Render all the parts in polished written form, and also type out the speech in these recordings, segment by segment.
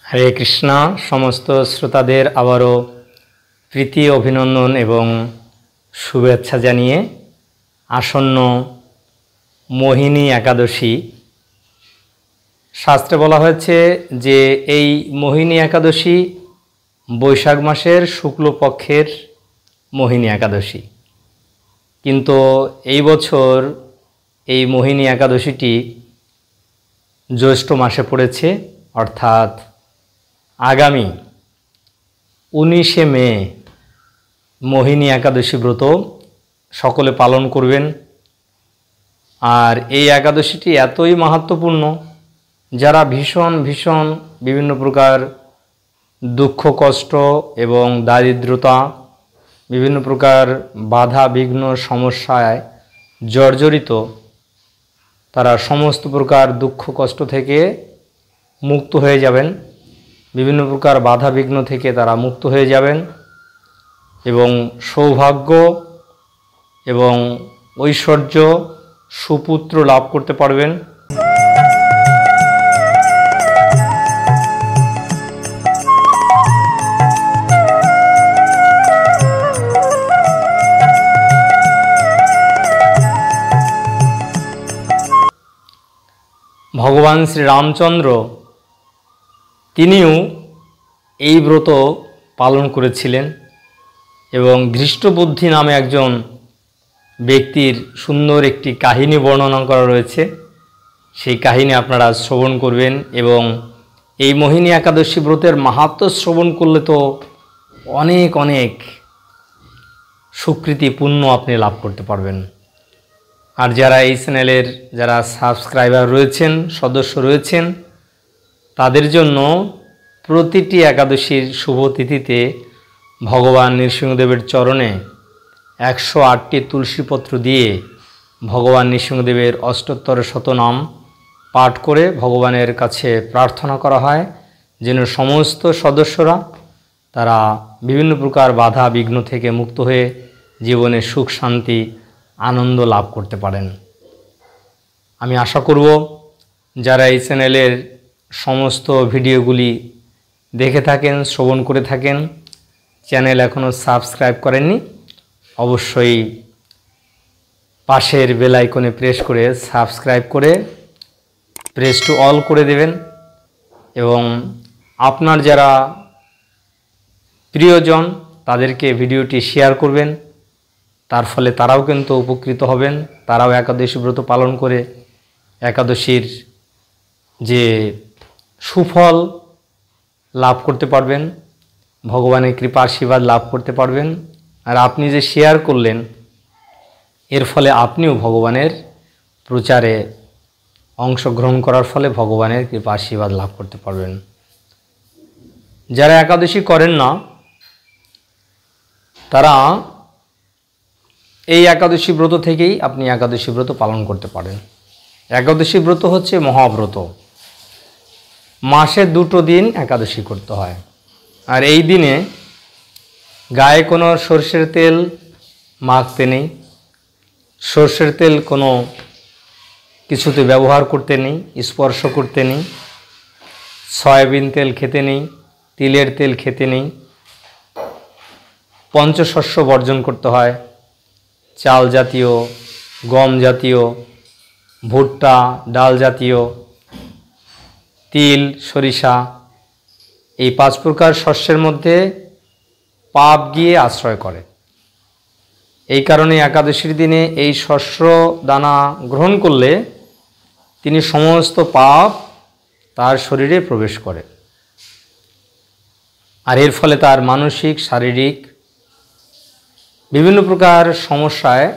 হরে কৃষ্ণ। সমস্ত শ্রোতাদের আবারও প্রীতি অভিনন্দন এবং শুভেচ্ছা জানিয়ে আসন্ন মোহিনী একাদশী, শাস্ত্রে বলা হয়েছে যে এই মোহিনী একাদশী বৈশাখ মাসের শুক্লপক্ষের মোহিনী একাদশী, কিন্তু এই বছর এই মোহিনী একাদশীটি জ্যৈষ্ঠ মাসে পড়েছে, অর্থাৎ আগামী 19শে মে মোহিনী একাদশী ব্রত সকলে পালন করবেন। আর এই একাদশীটি এতই মাহাত্ম্যপূর্ণ, যারা ভীষণ বিভিন্ন প্রকার দুঃখ কষ্ট এবং দারিদ্রতা, বিভিন্ন প্রকার বাধা বিঘ্ন সমস্যায় জর্জরিত, তারা সমস্ত প্রকার দুঃখ কষ্ট থেকে মুক্ত হয়ে যাবেন, বিভিন্ন প্রকার বাধা বিঘ্ন থেকে তারা মুক্ত হয়ে যাবেন এবং সৌভাগ্য এবং ঐশ্বর্য সুপুত্র লাভ করতে পারবেন। ভগবান শ্রী রামচন্দ্র তিনিও এই ব্রত পালন করেছিলেন এবং ধৃষ্টবুদ্ধি নামে একজন ব্যক্তির সুন্দর একটি কাহিনী বর্ণনা করা রয়েছে। সেই কাহিনী আপনারা শ্রবণ করবেন এবং এই মোহিনী একাদশী ব্রতের মাহাত্ম্য শ্রবণ করলে তো অনেক সুকৃতি পুণ্য আপনি লাভ করতে পারবেন। আর যারা এই চ্যানেলের যারা সাবস্ক্রাইবার রয়েছেন, সদস্য রয়েছেন, তাদের জন্য প্রতিটি একাদশীর শুভ তিথিতে ভগবান নৃসিংহদেবের চরণে 108টি তুলসীপত্র দিয়ে ভগবান নৃসিংহদেবের অষ্টোত্তর শতনাম পাঠ করে ভগবানের কাছে প্রার্থনা করা হয় যেন সমস্ত সদস্যরা তারা বিভিন্ন প্রকার বাধা বিঘ্ন থেকে মুক্ত হয়ে জীবনে সুখ শান্তি আনন্দ লাভ করতে পারেন। আমি আশা করব যারা এই চ্যানেলের সমস্ত ভিডিওগুলি দেখে থাকেন, শ্রবণ করে থাকেন, চ্যানেল এখনও সাবস্ক্রাইব করেননি, অবশ্যই পাশের বেল আইকনে প্রেস করে সাবস্ক্রাইব করে প্রেস টু অল করে দেবেন এবং আপনার যারা প্রিয়জন তাদেরকে ভিডিওটি শেয়ার করবেন। তার ফলে তারাও কিন্তু উপকৃত হবেন, তারাও একাদশী ব্রত পালন করে একাদশীর যে সুফল লাভ করতে পারবেন, ভগবানের কৃপা আশীর্বাদ লাভ করতে পারবেন। আর আপনি যে শেয়ার করলেন, এর ফলে আপনিও ভগবানের প্রচারে অংশগ্রহণ করার ফলে ভগবানের কৃপা আশীর্বাদ লাভ করতে পারবেন। যারা একাদশী করেন না, তারা এই একাদশী ব্রত থেকেই আপনি একাদশী ব্রত পালন করতে পারেন। একাদশী ব্রত হচ্ছে মহাব্রত, মাসে 2টো দিন একাদশী করতে হয়। আর এই দিনে গায়ে কোনো সরষের তেল মাখতে নেই, সরষের তেল কোনো কিছুতে ব্যবহার করতে নেই, স্পর্শ করতে নেই, সয়াবিন তেল খেতে নেই, তিলের তেল খেতে নেই, পঞ্চশস্য বর্জন করতে হয়, চাল জাতীয়, গম জাতীয়, ভুট্টা ডাল জাতীয়, তিল সরিষা, এই 5 প্রকার শস্যের মধ্যে পাপ গিয়ে আশ্রয় করে। এই কারণে একাদশীর দিনে এই শস্য দানা গ্রহণ করলে তিনি সমস্ত পাপ তার শরীরে প্রবেশ করে, আর এর ফলে তার মানসিক শারীরিক বিভিন্ন প্রকার সমস্যায়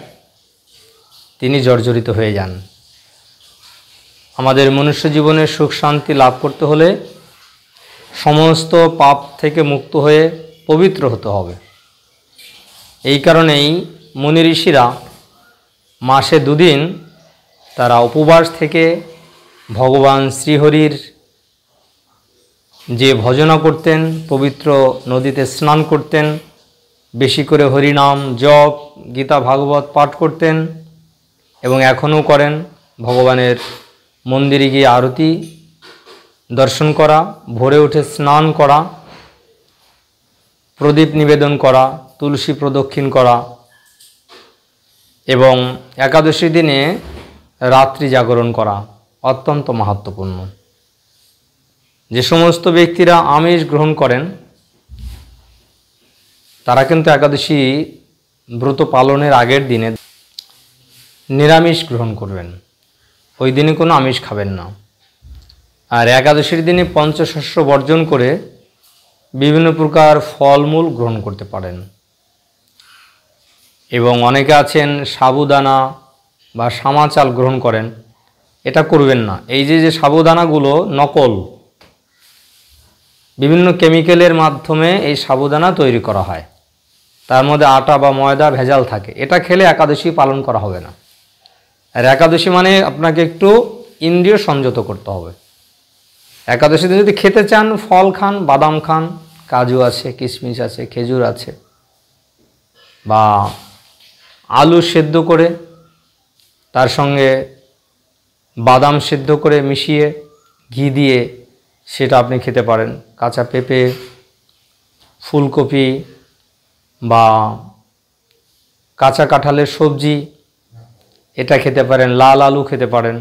তিনি জর্জরিত হয়ে যান। আমাদের মনুষ্য জীবনে সুখ শান্তি লাভ করতে হলে সমস্ত পাপ থেকে মুক্ত হয়ে পবিত্র হতে হবে। এই কারণেই মুনি ঋষিরা মাসে 2 দিন তারা উপবাস থেকে ভগবান শ্রীহরির যে ভজনা করতেন, পবিত্র নদীতে স্নান করতেন, বেশি করে হরিনাম জপ গীতা ভাগবত পাঠ করতেন এবং এখনও করেন। ভগবানের মন্দিরে গিয়ে আরতি দর্শন করা, ভোরে উঠে স্নান করা, প্রদীপ নিবেদন করা, তুলসী প্রদক্ষিণ করা এবং একাদশী দিনে রাত্রি জাগরণ করা অত্যন্ত মাহাত্ম্যপূর্ণ। যে সমস্ত ব্যক্তিরা আমিষ গ্রহণ করেন তারা কিন্তু একাদশী ব্রত পালনের আগের দিনে নিরামিষ গ্রহণ করবেন, ওই দিনে কোনো আমিষ খাবেন না। আর একাদশীর দিনে পঞ্চশস্য বর্জন করে বিভিন্ন প্রকার ফলমূল গ্রহণ করতে পারেন। এবং অনেকে আছেন সাবুদানা বা সামা চাল গ্রহণ করেন, এটা করবেন না। এই যে সাবুদানাগুলো নকল, বিভিন্ন কেমিক্যালের মাধ্যমে এই সাবুদানা তৈরি করা হয়, তার মধ্যে আটা বা ময়দা ভেজাল থাকে, এটা খেলে একাদশী পালন করা হবে না। আর একাদশী মানে আপনাকে একটু ইন্দ্রিয় সংযত করতে হবে। একাদশীতে যদি খেতে চান ফল খান, বাদাম খান, কাজু আছে, কিশমিশ আছে, খেজুর আছে, বা আলু সেদ্ধ করে তার সঙ্গে বাদাম সেদ্ধ করে মিশিয়ে ঘি দিয়ে সেটা আপনি খেতে পারেন। কাঁচা পেঁপে, ফুলকপি বা কাঁচা কাঁঠালের সবজি এটা খেতে পারেন, লাল আলু খেতে পারেন,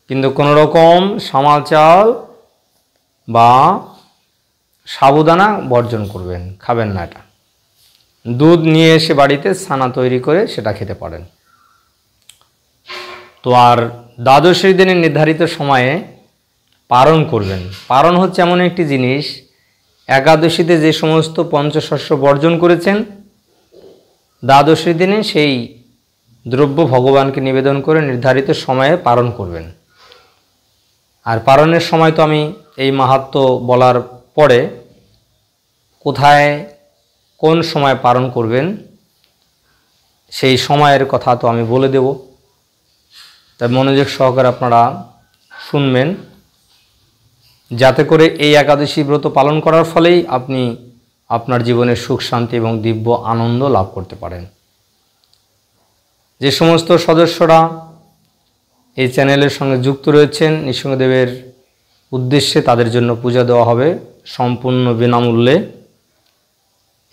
কিন্তু কোনো রকম সামা চাল বা সাবুদানা বর্জন করবেন, খাবেন না। এটা দুধ নিয়ে এসে বাড়িতে ছানা তৈরি করে সেটা খেতে পারেন। তো আর দ্বাদশীর দিনে নির্ধারিত সময়ে পারণ করবেন। পারণ হচ্ছে এমন একটি জিনিস, একাদশীতে যে সমস্ত পঞ্চশস্য বর্জন করেছেন দ্বাদশীর দিনে সেই দ্রব্য ভগবানকে নিবেদন করে নির্ধারিত সময়ে পারণ করবেন। আর পারণের সময় তো আমি এই মাহাত্ম্য বলার পরে কোথায় কোন সময় পারণ করবেন সেই সময়ের কথা তো আমি বলে দেব, তাই মনোযোগ সহকারে আপনারা শুনবেন, যাতে করে এই একাদশী ব্রত পালন করার ফলেই আপনি আপনার জীবনে সুখ শান্তি এবং দিব্য আনন্দ লাভ করতে পারেন। যে সমস্ত সদস্যরা এই চ্যানেলের সঙ্গে যুক্ত রয়েছেন নৃসিংহদেবের উদ্দেশ্যে, তাদের জন্য পূজা দেওয়া হবে সম্পূর্ণ বিনামূল্যে।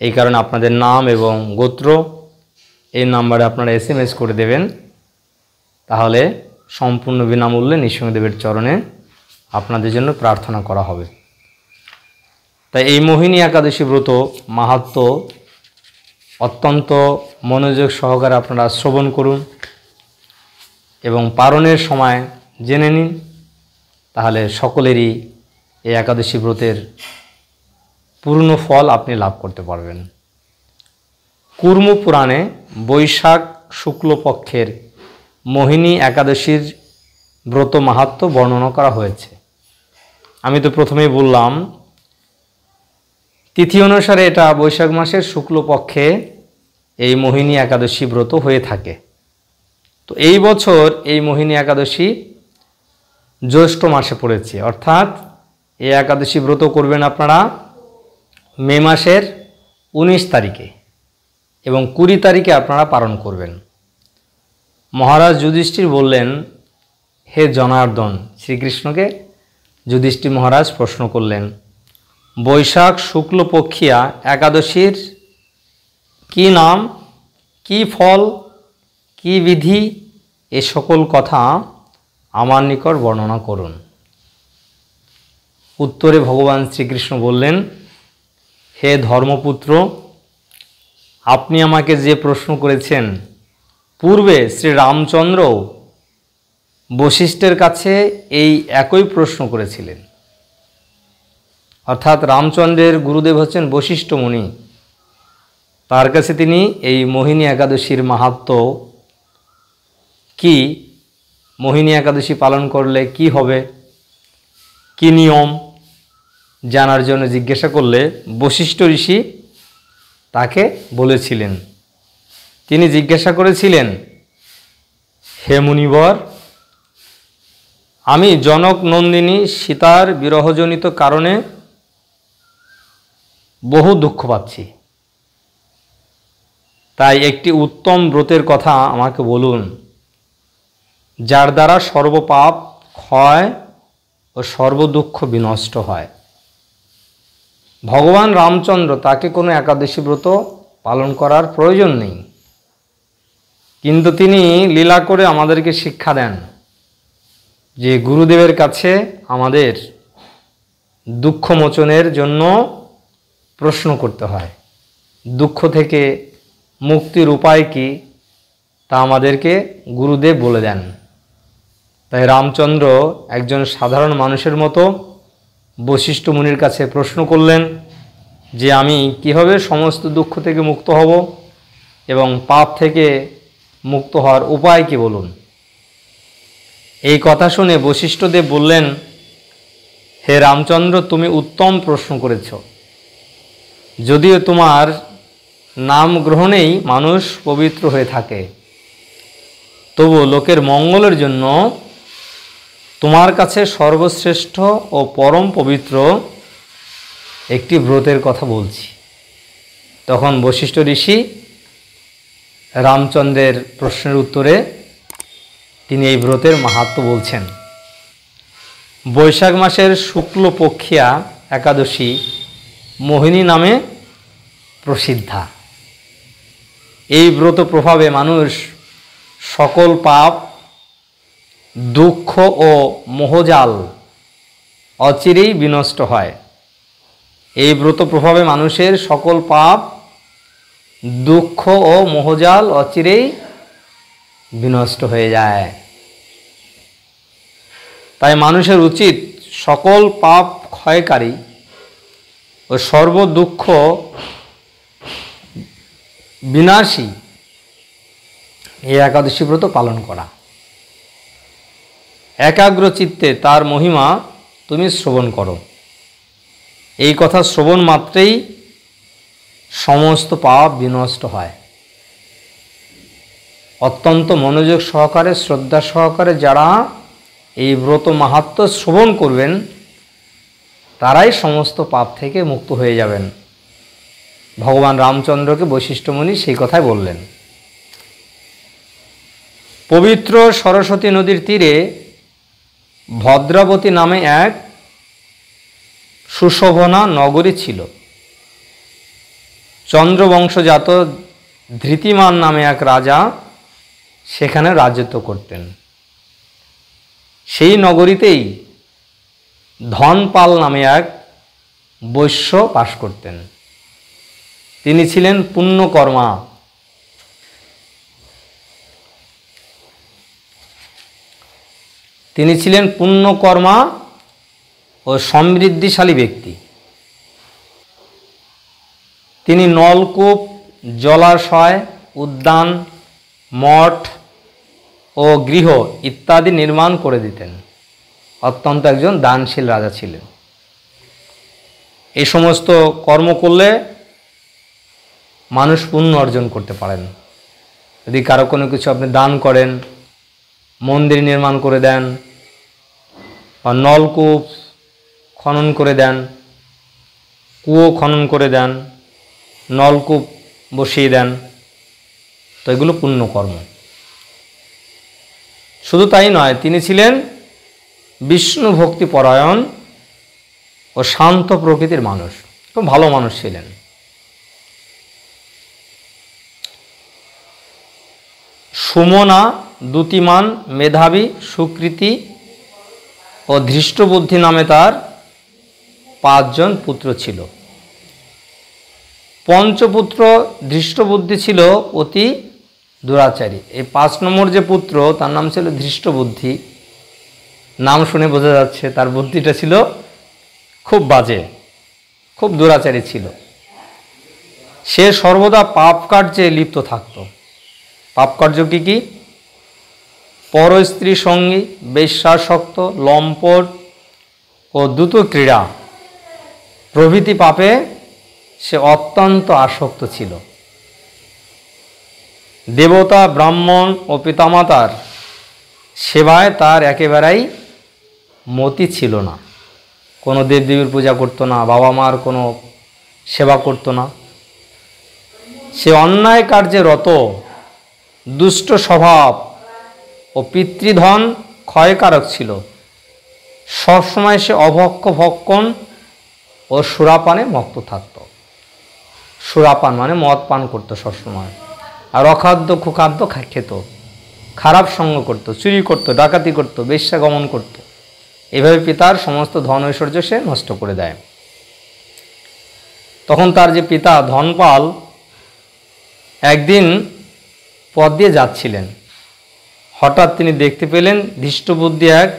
এই কারণে আপনাদের নাম এবং গোত্র এই নাম্বারে আপনারা SMS করে দেবেন, তাহলে সম্পূর্ণ বিনামূল্যে নৃসিংহদেবের চরণে আপনাদের জন্য প্রার্থনা করা হবে। তাই এই মোহিনী একাদশী ব্রত মাহাত্ম্য অত্যন্ত মনোযোগ সহকারে আপনারা শ্রবণ করুন এবং পারণের সময় জেনে নিন, তাহলে সকলেরই এই একাদশী ব্রতের পূর্ণ ফল আপনি লাভ করতে পারবেন। কুর্ম পুরাণে বৈশাখ শুক্লপক্ষের মোহিনী একাদশীর ব্রত মাহাত্ম্য বর্ণনা করা হয়েছে। আমি তো প্রথমেই বললাম তিথি অনুসারে এটা বৈশাখ মাসের শুক্লপক্ষে এই মোহিনী একাদশী ব্রত হয়ে থাকে। তো এই বছর এই মোহিনী একাদশী জ্যৈষ্ঠ মাসে পড়েছে, অর্থাৎ এই একাদশী ব্রত করবেন আপনারা মে মাসের 19 তারিখে এবং 20 তারিখে আপনারা পালন করবেন। মহারাজ যুধিষ্ঠির বললেন, হে জনার্দন, শ্রীকৃষ্ণকে যুধিষ্ঠির মহারাজ প্রশ্ন করলেন, বৈশাখ শুক্লপক্ষিয়া একাদশীর কি নাম, কি ফল, কি বিধি, এ সকল কথা আমার নিকট বর্ণনা করুন। উত্তরে ভগবান শ্রীকৃষ্ণ বললেন, হে ধর্মপুত্র, আপনি আমাকে যে প্রশ্ন করেছেন, পূর্বে শ্রী রামচন্দ্র বশিষ্ঠের কাছে এই একই প্রশ্ন করেছিলেন। অর্থাৎ রামচন্দ্রের গুরুদেব হচ্ছেন বশিষ্ঠ মুনি, তার কাছে তিনি এই মোহিনী একাদশীর মাহাত্ম্য কি, মোহিনী একাদশী পালন করলে কি হবে, কি নিয়ম জানার জন্য জিজ্ঞাসা করলে বশিষ্ঠ ঋষি তাকে বলেছিলেন। তিনি জিজ্ঞাসা করেছিলেন, হে মুনিবর, আমি জনক নন্দিনী সীতার বিরহজনিত কারণে বহু দুঃখ পাচ্ছি, তাই একটি উত্তম ব্রতের কথা আমাকে বলুন, যার দ্বারা সর্বপাপ ক্ষয় ও সর্বদুঃখ বিনষ্ট হয়। ভগবান রামচন্দ্র, তাকে কোনো একাদশী ব্রত পালন করার প্রয়োজন নেই, কিন্তু তিনি লীলা করে আমাদেরকে শিক্ষা দেন যে গুরুদেবের কাছে আমাদের দুঃখ মোচনের জন্য প্রশ্ন করতে হয়। দুঃখ থেকে মুক্তির উপায় কি তা আমাদেরকে গুরুদেব বলে দেন। তাই রামচন্দ্র একজন সাধারণ মানুষের মতো বশিষ্ঠ মুনির কাছে প্রশ্ন করলেন যে আমি কিভাবে সমস্ত দুঃখ থেকে মুক্ত হব এবং পাপ থেকে মুক্ত হওয়ার উপায় কি বলুন। এই কথা শুনে বশিষ্ঠদেব বললেন, হে রামচন্দ্র, তুমি উত্তম প্রশ্ন করেছ। যদিও তোমার নাম গ্রহণেই মানুষ পবিত্র হয়ে থাকে, তবু লোকের মঙ্গলের জন্য তোমার কাছে সর্বশ্রেষ্ঠ ও পরম পবিত্র একটি ব্রতের কথা বলছি। তখন বশিষ্ঠ ঋষি রামচন্দ্রের প্রশ্নের উত্তরে তিনি এই ব্রতের মাহাত্ম্য বলছেন। বৈশাখ মাসের শুক্লপক্ষিয়া একাদশী মোহিনী নামে প্রসিদ্ধা। এই ব্রত প্রভাবে মানুষ সকল পাপ, দুঃখ ও মোহজাল অচিরেই বিনষ্ট হয়। এই ব্রত প্রভাবে মানুষের সকল পাপ, দুঃখ ও মোহজাল অচিরেই বিনষ্ট হয়ে যায়। তাই মানুষের উচিত সকল পাপ ক্ষয়কারী ও সর্বদুঃখ বিনাশী এই একাদশী ব্রত পালন করা। একাগ্র চিত্তে তার মহিমা তুমি শ্রবণ করো। এই কথা শ্রবণ মাত্রেই সমস্ত পাপ বিনষ্ট হয়। অত্যন্ত মনোযোগ সহকারে, শ্রদ্ধা সহকারে যারা এই ব্রত মাহাত্ম্য শ্রবণ করবেন, তারাই সমস্ত পাপ থেকে মুক্ত হয়ে যাবেন। ভগবান রামচন্দ্রকে বশিষ্ঠ মুনি সেই কথাই বললেন। পবিত্র সরস্বতী নদীর তীরে ভদ্রাবতী নামে এক সুশোভনা নগরী ছিল। চন্দ্রবংশজাত ধৃতিমান নামে এক রাজা সেখানে রাজত্ব করতেন। সেই নগরীতেই ধনপাল নামে এক বৈশ্য বাস করতেন। তিনি ছিলেন পুণ্যকর্মা। তিনি ছিলেন পুণ্যকর্মা ও সমৃদ্ধিশালী ব্যক্তি। তিনি নলকূপ, জলাশয়, উদ্যান, মঠ ও গৃহ ইত্যাদি নির্মাণ করে দিতেন। অত্যন্ত একজন দানশীল রাজা ছিলেন। এই সমস্ত কর্ম করলে মানুষ পুণ্য অর্জন করতে পারেন। যদি কারো কোনো কিছু আপনি দান করেন, মন্দির নির্মাণ করে দেন, বা নলকূপ খনন করে দেন, কুয়ো খনন করে দেন, নলকূপ বসিয়ে দেন, তো এগুলো পুণ্যকর্ম। শুধু তাই নয়, তিনি ছিলেন বিষ্ণু ভক্তি পরায়ণ ও শান্ত প্রকৃতির মানুষ। খুব ভালো মানুষ ছিলেন। সুমনা, দ্যুতিমান, মেধাবী, সুকৃতি ও ধৃষ্টবুদ্ধি নামে তার 5 জন পুত্র ছিল। পঞ্চপুত্র ধৃষ্টবুদ্ধি ছিল অতি দুরাচারী। এই 5 নম্বর যে পুত্র, তার নাম ছিল ধৃষ্টবুদ্ধি। নাম শুনে বোঝা যাচ্ছে তার বুদ্ধিটা ছিল খুব বাজে, খুব দুরাচারী ছিল। সে সর্বদা পাপ কার্যে লিপ্ত থাকত। পাপ কার্য কি কি? পর স্ত্রী সঙ্গী, বেশ্যাসক্ত, লম্পট ও দ্রুত ক্রীড়া প্রভৃতি পাপে সে অত্যন্ত আসক্ত ছিল। দেবতা, ব্রাহ্মণ ও পিতামাতার সেবায় তার একেবারেই মতি ছিল না। কোনো দেবদেবীর পূজা করতো না, বাবা মার কোনো সেবা করতো না। সে অন্যায় কার্যে রত, দুষ্ট স্বভাব ও পিতৃধন ক্ষয়কারক ছিল। সবসময় সে অভক্ষ ভক্ষণ ও সুরাপানে মত্ত থাকত। সুরাপান মানে মদ পান করতো সবসময়, আর অখাদ্য কুখাদ্য খেত, খারাপ সঙ্গ করত, চুরি করত, ডাকাতি করত, বেশ্যা গমন করত। এভাবে পিতার সমস্ত ধন ঐশ্বর্য সে নষ্ট করে দেয়। তখন তার যে পিতা ধনপাল একদিন পথ দিয়ে যাচ্ছিলেন। হঠাৎ তিনি দেখতে পেলেন ধৃষ্টবুদ্ধি এক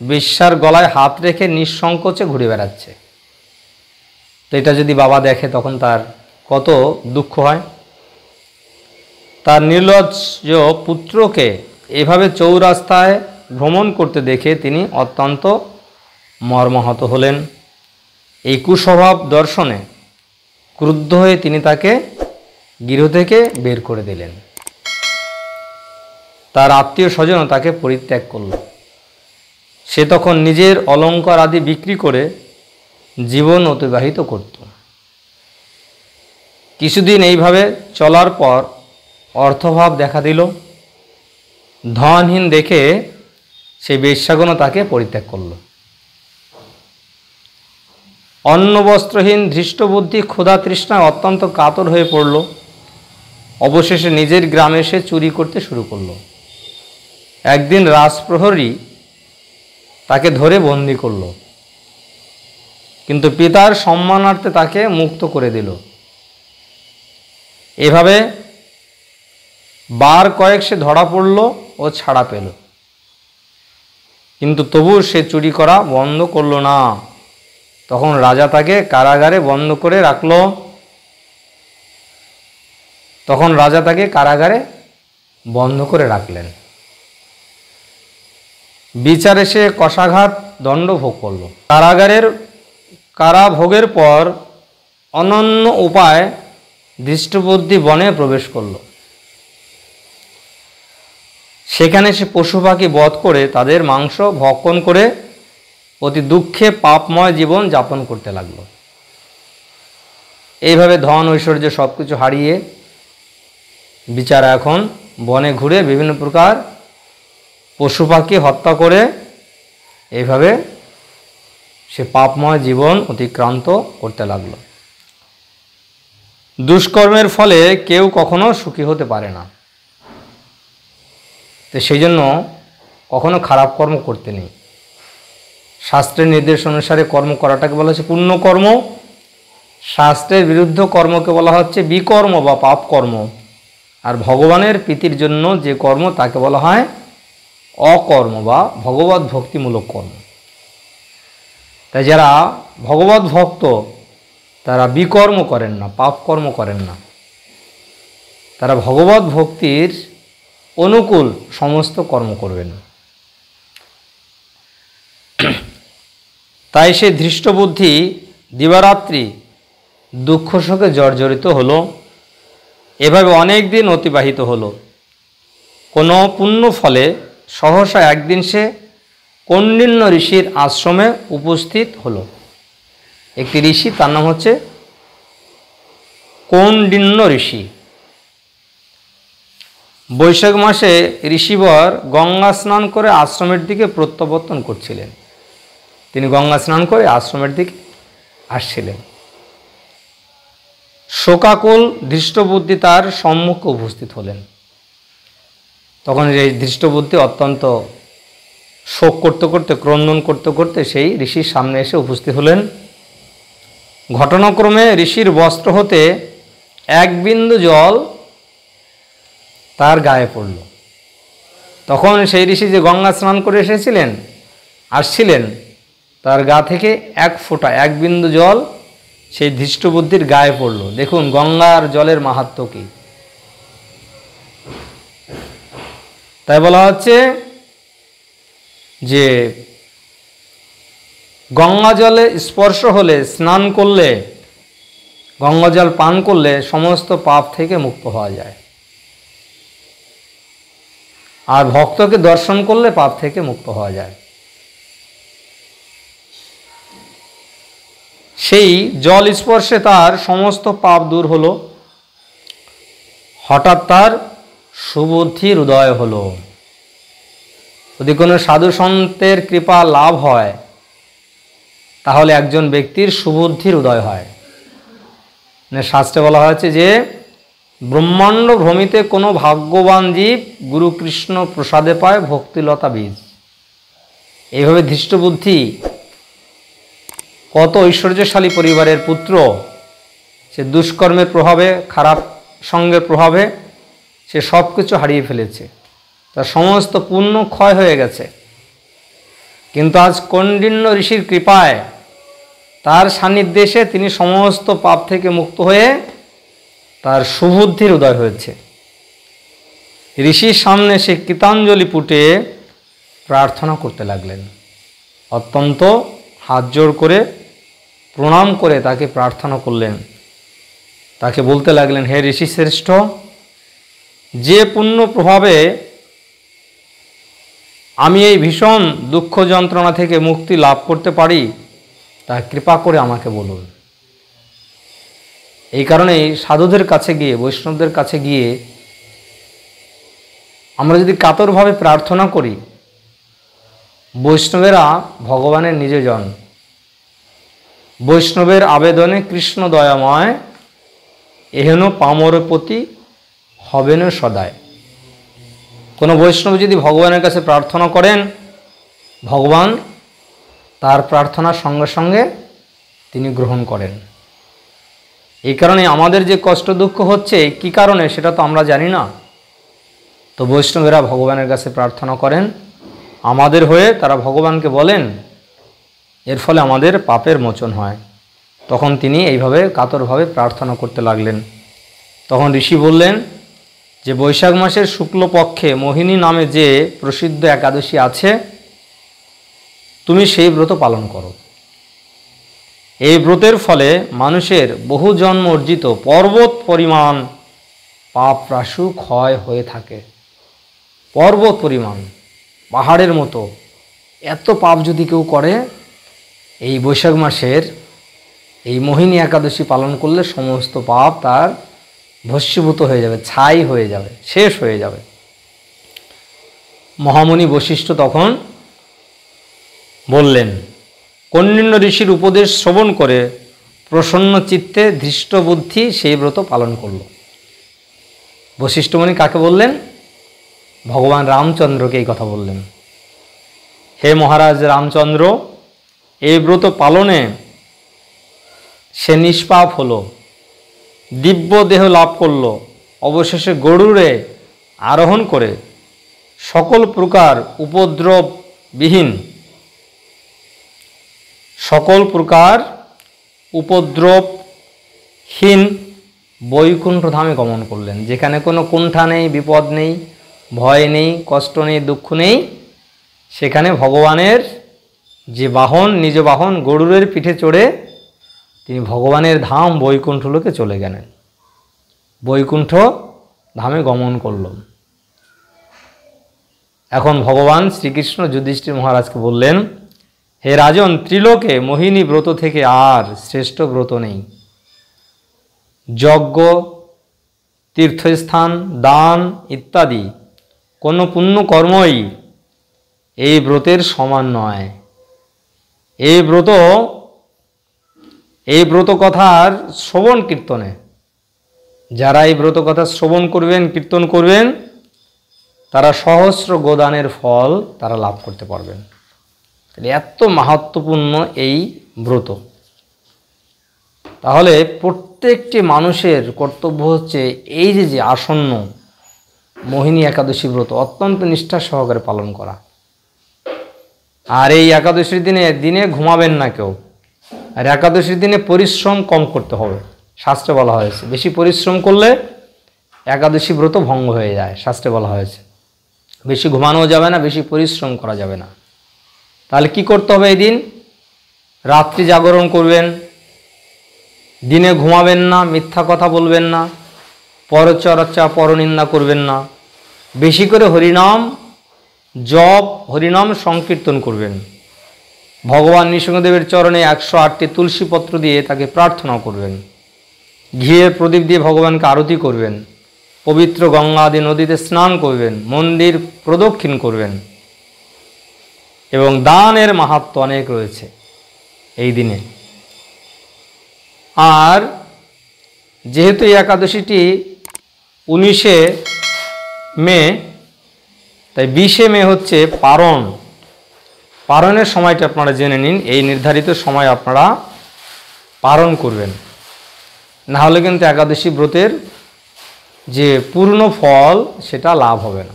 বেশ্যার গলায় হাত রেখে নিঃসংকোচে ঘুরে বেড়াচ্ছে। তো এটা যদি বাবা দেখে তখন তার কত দুঃখ হয়। তার নির্লজ্জ পুত্রকে এভাবে চৌরাস্তায় ভ্রমণ করতে দেখে তিনি অত্যন্ত মর্মাহত হলেন। এই কুস্বভাব দর্শনে ক্রুদ্ধ হয়ে তিনি তাকে গৃহ থেকে বের করে দিলেন। তার আত্মীয় স্বজন তাকে পরিত্যাগ করল। সে তখন নিজের অলঙ্কার আদি বিক্রি করে জীবন অতিবাহিত করত। কিছুদিন এইভাবে চলার পর অর্থভাব দেখা দিল। ধনহীন দেখে সেই বেশ্যাগণ তাকে পরিত্যাগ করল। অন্ন বস্ত্রহীন ধৃষ্টবুদ্ধি ক্ষুধা তৃষ্ণায় অত্যন্ত কাতর হয়ে পড়ল। অবশেষে নিজের গ্রামে এসে চুরি করতে শুরু করল। একদিন রাজপ্রহরী তাকে ধরে বন্দি করল, কিন্তু পিতার সম্মানার্থে তাকে মুক্ত করে দিল। এভাবে বার কয়েক সে ধরা পড়ল ও ছাড়া পেল, কিন্তু তবু সে চুরি করা বন্ধ করল না। তখন রাজা তাকে কারাগারে বন্ধ করে রাখল। রাখলেন। বিচারে সে কষাঘাত দণ্ড ভোগ করল। কারাভোগের পর অনন্য উপায় ধৃষ্টবুদ্ধি বনে প্রবেশ করল। সেখানে সে পশু পাখি বধ করে তাদের মাংস ভক্ষণ করে অতি দুঃখে পাপময় জীবন যাপন করতে লাগলো। এইভাবে ধন ঐশ্বর্য সব কিছু হারিয়ে বিচারা এখন বনে ঘুরে বিভিন্ন প্রকার পশু পাখি হত্যা করে এইভাবে সে পাপময় জীবন অতিক্রান্ত করতে লাগলো। দুষ্কর্মের ফলে কেউ কখনো সুখী হতে পারে না। তো সেই জন্য কখনো খারাপ কর্ম করতে নেই। শাস্ত্রের নির্দেশ অনুসারে কর্ম করাটাকে বলা হচ্ছে পুণ্যকর্ম, শাস্ত্রের বিরুদ্ধ কর্মকে বলা হচ্ছে বিকর্ম বা পাপ কর্ম, আর ভগবানের প্রীতির জন্য যে কর্ম তাকে বলা হয় অকর্ম বা ভগবত ভক্তিমূলক কর্ম। তাই যারা ভগবত ভক্ত তারা বিকর্ম করেন না, পাপ কর্ম করেন না, তারা ভগবত ভক্তির অনুকূল সমস্ত কর্ম করবেন। তাই সে ধৃষ্টবুদ্ধি দিবারাত্রি দুঃখ শোকে জর্জরিত হলো। এভাবে অনেক দিন অতিবাহিত হলো। কোনো পুণ্য ফলে সহসা একদিন সে কৌণ্ডিন্য ঋষির আশ্রমে উপস্থিত হলো। একটি ঋষি, তার নাম হচ্ছে কৌণ্ডিন্য ঋষি। বৈশাখ মাসে ঋষিবর গঙ্গা স্নান করে আশ্রমের দিকে প্রত্যাবর্তন করছিলেন। তিনি গঙ্গা স্নান করে আশ্রমের দিকে আসছিলেন। শোকাকুল ধৃষ্টবুদ্ধি তার সম্মুখে উপস্থিত হলেন। তখন এই ধৃষ্টবুদ্ধি অত্যন্ত শোক করতে করতে, ক্রন্দন করতে করতে সেই ঋষির সামনে এসে উপস্থিত হলেন। ঘটনাক্রমে ঋষির বস্ত্র হতে এক বিন্দু জল তার গায়ে পড়ল। তখন সেই ঋষি যে গঙ্গা স্নান করে আসছিলেন, তার গা থেকে এক ফোঁটা, এক বিন্দু জল সেই ধৃষ্টবুদ্ধির গায়ে পড়ল। দেখুন গঙ্গার জলের মাহাত্ম্য কি। তাই বলা হচ্ছে যে গঙ্গা জলে স্পর্শ হলে, স্নান করলে, গঙ্গা জল পান করলে সমস্ত পাপ থেকে মুক্ত হওয়া যায়, আর ভক্তকে দর্শন করলে পাপ থেকে মুক্ত হওয়া যায়। সেই জল স্পর্শে তার সমস্ত পাপ দূর হলো। হঠাৎ তার সুবুদ্ধির উদয় হলো। যদি কোনো সাধু সন্তের কৃপা লাভ হয় তাহলে একজন ব্যক্তির সুবুদ্ধির উদয় হয়। মানে শাস্ত্রে বলা হয়েছে যে ব্রহ্মাণ্ড ভ্রমিতে কোনো ভাগ্যবান জীব গুরু কৃষ্ণ প্রসাদে পায় ভক্তিলতা বীজ। এইভাবে ধৃষ্টবুদ্ধি কত ঐশ্বর্যশালী পরিবারের পুত্র, সে দুষ্কর্মের প্রভাবে, খারাপ সঙ্গের প্রভাবে সে সব কিছু হারিয়ে ফেলেছে, তার সমস্ত পুণ্য ক্ষয় হয়ে গেছে। কিন্তু আজ কৌণ্ডিন্য ঋষির কৃপায়, তার সান্নিধ্যে এসে তিনি সমস্ত পাপ থেকে মুক্ত হয়ে তার সুবুদ্ধির উদয় হয়েছে। ঋষির সামনে সে কৃতাঞ্জলি পুটে প্রার্থনা করতে লাগলেন। অত্যন্ত হাত জোড় করে প্রণাম করে তাকে প্রার্থনা করলেন। তাকে বলতে লাগলেন, হে ঋষি শ্রেষ্ঠ, যে পুণ্য প্রভাবে আমি এই ভীষণ দুঃখ যন্ত্রণা থেকে মুক্তি লাভ করতে পারি তা কৃপা করে আমাকে বলুন। এই কারণেই সাধুদের কাছে গিয়ে, বৈষ্ণবদের কাছে গিয়ে আমরা যদি কাতরভাবে প্রার্থনা করি, বৈষ্ণবেরা ভগবানের নিজজন, বৈষ্ণবের আবেদনে কৃষ্ণ দয়াময় এহেন পামরপতি হবেন সদায়। কোনো বৈষ্ণব যদি ভগবানের কাছে প্রার্থনা করেন, ভগবান তার প্রার্থনার সঙ্গে সঙ্গে তিনি গ্রহণ করেন। এই কারণে আমাদের যে কষ্ট দুঃখ হচ্ছে কি কারণে সেটা তো আমরা জানি না, তো বৈষ্ণবেরা ভগবানের কাছে প্রার্থনা করেন, আমাদের হয়ে তারা ভগবানকে বলেন, এর ফলে আমাদের পাপের মোচন হয়। তখন তিনি এইভাবে কাতরভাবে প্রার্থনা করতে লাগলেন। তখন ঋষি বললেন যে বৈশাখ মাসের শুক্লপক্ষে মোহিনী নামে যে প্রসিদ্ধ একাদশী আছে, তুমি সেই ব্রত পালন করো। এই ব্রতের ফলে মানুষের বহু জন্ম অর্জিত পর্বত পরিমাণ পাপ রাশু ক্ষয় হয়ে থাকে। পর্বত পরিমাণ, পাহাড়ের মতো এত পাপ যদি কেউ করে, এই বৈশাখ মাসের এই মোহিনী একাদশী পালন করলে সমস্ত পাপ তার ভস্মীভূত হয়ে যাবে, ছাই হয়ে যাবে, শেষ হয়ে যাবে। মহামুনি বশিষ্ঠ তখন বললেন, কৌণ্ডিন্য ঋষির উপদেশ শ্রবণ করে প্রসন্ন চিত্তে ধৃষ্টবুদ্ধি সেই ব্রত পালন করল। বশিষ্ঠমুনি কাকে বললেন? ভগবান রামচন্দ্রকে এই কথা বললেন। হে মহারাজ রামচন্দ্র, এই ব্রত পালনে সে নিষ্পাপ হলো, দিব্য দেহ লাভ করল, অবশেষে গরুড়ে আরোহণ করে সকল প্রকার উপদ্রবহীন বৈকুণ্ঠ ধামে গমন করলেন, যেখানে কোনো কুণ্ঠা নেই, বিপদ নেই, ভয় নেই, কষ্ট নেই, দুঃখ নেই। সেখানে ভগবানের যে বাহন, নিজ বাহন গরুড়ের পিঠে চড়ে তিনি ভগবানের ধাম বৈকুণ্ঠ লোকে চলে গেলেন, বৈকুণ্ঠ ধামে গমন করল। এখন ভগবান শ্রীকৃষ্ণ যুধিষ্ঠির মহারাজকে বললেন, হে রাজন, ত্রিলোকে মোহিনী ব্রত থেকে আর শ্রেষ্ঠ ব্রত নেই। যজ্ঞ, তীর্থস্থান, দান ইত্যাদি কোনো পুণ্য কর্মই এই ব্রতের সমান নয়। এই ব্রত কথার শ্রবণ কীর্তনে, যারা এই ব্রত কথা শ্রবণ করবেন, কীর্তন করবেন, তারা সহস্র গোদানের ফল তারা লাভ করতে পারবেন। এত মাহাত্ম্যপূর্ণ এই ব্রত। তাহলে প্রত্যেকটি মানুষের কর্তব্য হচ্ছে এই যে আসন্ন মোহিনী একাদশী ব্রত অত্যন্ত নিষ্ঠা সহকারে পালন করা। আর এই একাদশীর দিনে ঘুমাবেন না কেউ। আর একাদশীর দিনে পরিশ্রম কম করতে হবে, শাস্ত্রে বলা হয়েছে। বেশি পরিশ্রম করলে একাদশী ব্রত ভঙ্গ হয়ে যায়, শাস্ত্রে বলা হয়েছে। বেশি ঘুমানো যাবে না, বেশি পরিশ্রম করা যাবে না। তাহলে কি করতে হবে? এই দিন রাত্রি জাগরণ করবেন, দিনে ঘুমাবেন না, মিথ্যা কথা বলবেন না, পরচর্চা পরনিন্দা করবেন না, বেশি করে হরিনাম জপ, হরিনাম সংকীর্তন করবেন। ভগবান নৃসিংহদেবের চরণে 108টি তুলসী পত্র দিয়ে তাকে প্রার্থনা করবেন। ঘিয়ের প্রদীপ দিয়ে ভগবানকে আরতি করবেন। পবিত্র গঙ্গা আদি নদীতে স্নান করবেন। মন্দির প্রদক্ষিণ করবেন। এবং দানের মাহাত্ম্য অনেক রয়েছে এই দিনে। আর যেহেতু এই একাদশীটি 19শে মে, তাই 20শে মে হচ্ছে পারণ। পারণের সময়টা আপনারা জেনে নিন, এই নির্ধারিত সময় আপনারা পারণ করবেন, না হলে কিন্তু একাদশী ব্রতের যে পূর্ণ ফল সেটা লাভ হবে না।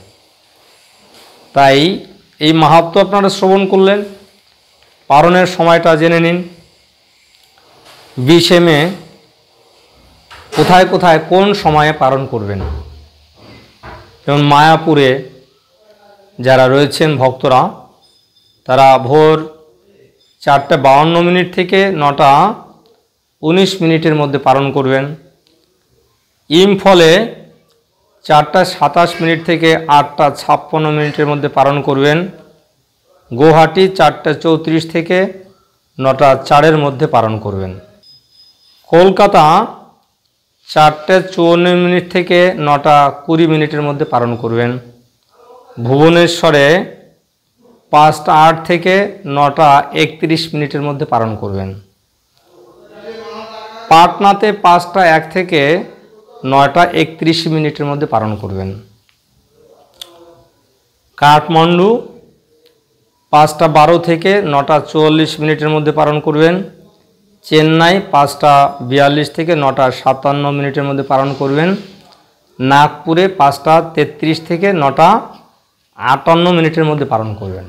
তাই এই মাহাত্ম্য আপনারা শ্রবণ করলেন, পারণের সময়টা জেনে নিন। 20শে মে কোথায় কোথায় কোন সময়ে পালন করবেন। যেমন মায়াপুরে যারা রয়েছেন ভক্তরা, তারা ভোর 4:52 থেকে 9:19 মধ্যে পালন করবেন। ইম্ফলে 4:27 থেকে 8:56 মধ্যে পালন করবেন। গুয়াহাটি 4:34 থেকে 9:04 মধ্যে পালন করবেন। কলকাতা 4:54 থেকে 9:20 মধ্যে পালন করবেন। ভুবনেশ্বরে 5:08 থেকে 9:31 মধ্যে পালন করবেন। পাটনাতে 5:01 থেকে 9:31 মধ্যে পালন করবেন। কাঠমান্ডু 5:12 থেকে 9:44 মধ্যে পালন করবেন। চেন্নাই 5:42 থেকে 9:57 মধ্যে পালন করবেন। নাগপুরে 5:33 থেকে 9:58 মধ্যে পালন করবেন।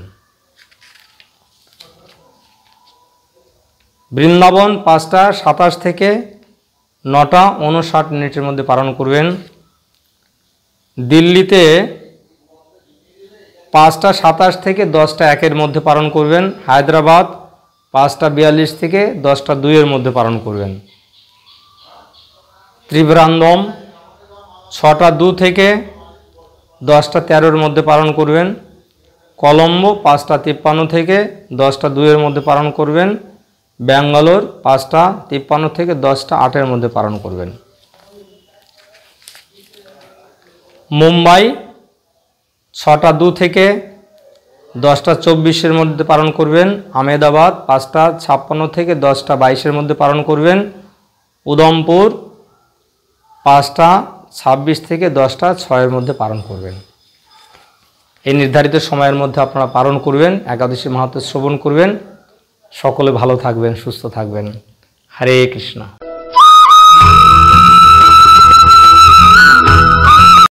বৃন্দাবন 5:27 থেকে 9:59 মধ্যে পালন করবেন। দিল্লিতে 5:27 থেকে 10:01 মধ্যে পালন করবেন। হায়দ্রাবাদ 5:42 থেকে 10:02 মধ্যে পালন করবেন। ত্রিভ্রান্দম 6:02 থেকে 10:13 মধ্যে পালন করবেন। কলম্বো 5:53 থেকে 10:02 মধ্যে পালন করবেন। ব্যাঙ্গালোর 5:53 থেকে 10:08 মধ্যে পালন করবেন। মুম্বাই 6:02 থেকে 10:24 মধ্যে পালন করবেন। আহমেদাবাদ 5:56 থেকে 10:22 মধ্যে পালন করবেন। উদমপুর 5:26 থেকে 10:06 মধ্যে পালন করবেন। এই নির্ধারিত সময়ের মধ্যে আপনারা পালন করবেন, একাদশী মাহাত্ম্য শ্রবণ করবেন। সকলে ভালো থাকবেন, সুস্থ থাকবেন। হরে কৃষ্ণ।